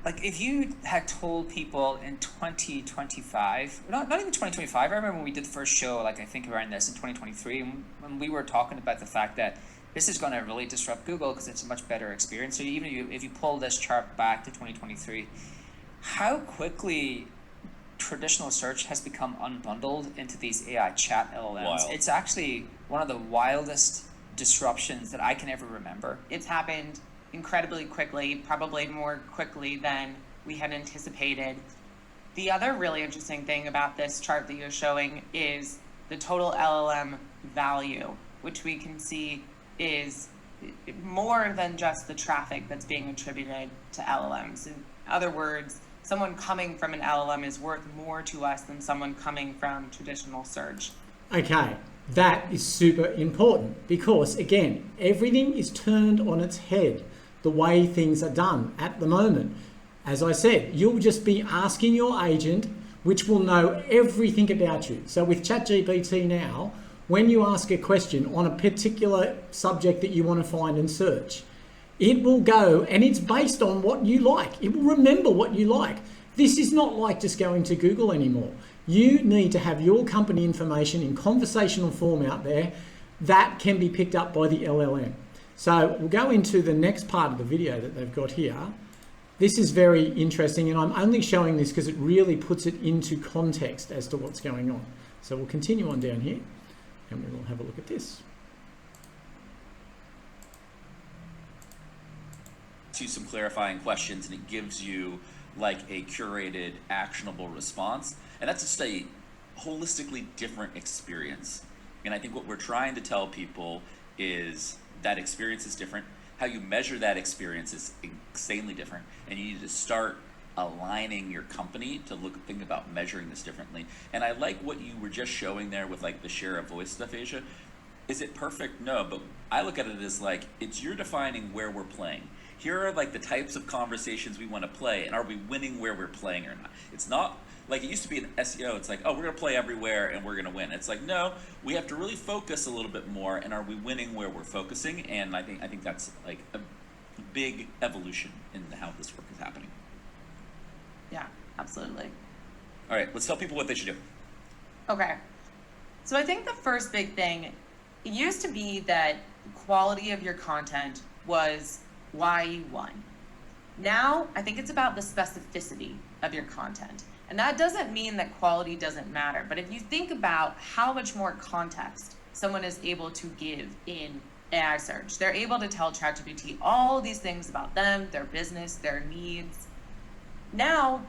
like if you had told people in 2025, not even 2025, I remember when we did the first show, like I think around this in 2023, when we were talking about the fact that this is going to really disrupt Google because it's a much better experience. So even if you pull this chart back to 2023, how quickly traditional search has become unbundled into these AI chat LLMs. Wild. It's actually one of the wildest disruptions that I can ever remember. It's happened incredibly quickly, probably more quickly than we had anticipated. The other really interesting thing about this chart that you're showing is the total LLM value, which we can see is more than just the traffic that's being attributed to LLMs. In other words, someone coming from an LLM is worth more to us than someone coming from traditional search. Okay, that is super important because, again, everything is turned on its head the way things are done at the moment. As I said, you'll just be asking your agent, which will know everything about you. So with ChatGPT now, when you ask a question on a particular subject that you want to find and search, it will go, and it's based on what you like. It will remember what you like. This is not like just going to Google anymore. You need to have your company information in conversational form out there that can be picked up by the LLM. So we'll go into the next part of the video that they've got here. This is very interesting, and I'm only showing this because it really puts it into context as to what's going on. So we'll continue on down here, and we will have a look at this. To some clarifying questions, and it gives you like a curated, actionable response. And that's just a holistically different experience. And I think what we're trying to tell people is that experience is different. How you measure that experience is insanely different. And you need to start aligning your company to think about measuring this differently. And I like what you were just showing there with like the share of voice stuff, Asia. Is it perfect? No, but I look at it as like, it's you're defining where we're playing. Here are like the types of conversations we want to play, and are we winning where we're playing or not? It's not like it used to be in SEO. It's like, oh, we're going to play everywhere and we're going to win. It's like, no, we have to really focus a little bit more, and are we winning where we're focusing? And I think that's like a big evolution in how this work is happening. Yeah, absolutely. All right, let's tell people what they should do. Okay. So I think the first big thing, it used to be that quality of your content was why you won. Now, I think it's about the specificity of your content. And that doesn't mean that quality doesn't matter, but if you think about how much more context someone is able to give in AI search, they're able to tell ChatGPT all these things about them, their business, their needs. Now,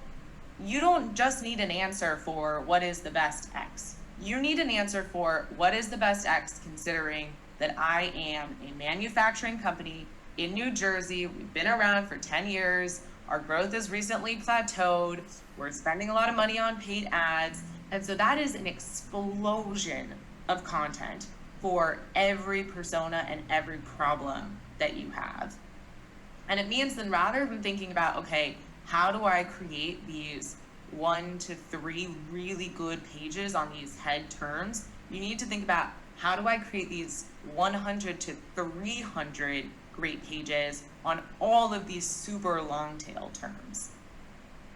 you don't just need an answer for what is the best X. You need an answer for what is the best X, considering that I am a manufacturing company in New Jersey. We've been around for 10 years. Our growth has recently plateaued. We're spending a lot of money on paid ads. And so that is an explosion of content for every persona and every problem that you have. And it means then, rather than thinking about, okay, how do I create these 1 to 3 really good pages on these head terms, you need to think about, how do I create these 100 to 300 great pages on all of these super long tail terms?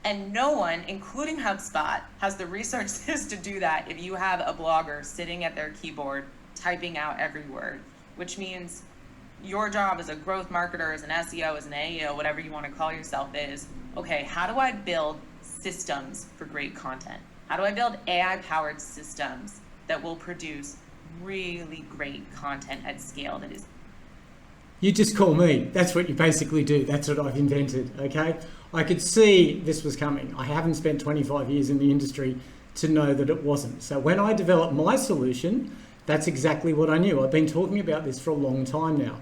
And no one, including HubSpot, has the resources to do that if you have a blogger sitting at their keyboard typing out every word, which means your job as a growth marketer, as an SEO, as an AEO, whatever you want to call yourself, is, okay, how do I build systems for great content? How do I build AI-powered systems that will produce really great content at scale that is... You just call me. That's what you basically do. That's what I've invented, okay? I could see this was coming. I haven't spent 25 years in the industry to know that it wasn't. So when I developed my solution, that's exactly what I knew. I've been talking about this for a long time now.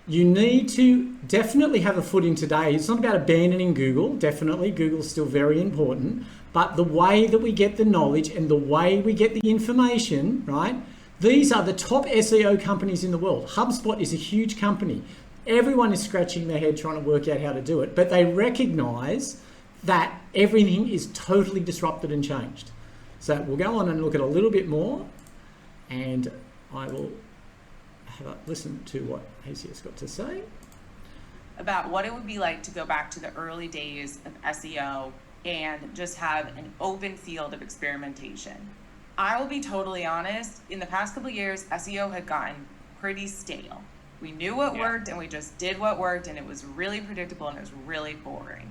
You need to definitely have a foot in today. It's not about abandoning Google. Definitely, Google's still very important. But the way that we get the knowledge and the way we get the information, right? These are the top SEO companies in the world. HubSpot is a huge company. Everyone is scratching their head trying to work out how to do it, but they recognize that everything is totally disrupted and changed. So we'll go on and look at a little bit more, and I will have a listen to what AC's got to say. about what it would be like to go back to the early days of SEO and just have an open field of experimentation. I will be totally honest, in the past couple of years, SEO had gotten pretty stale. We knew what worked and we just did what worked, and it was really predictable and it was really boring.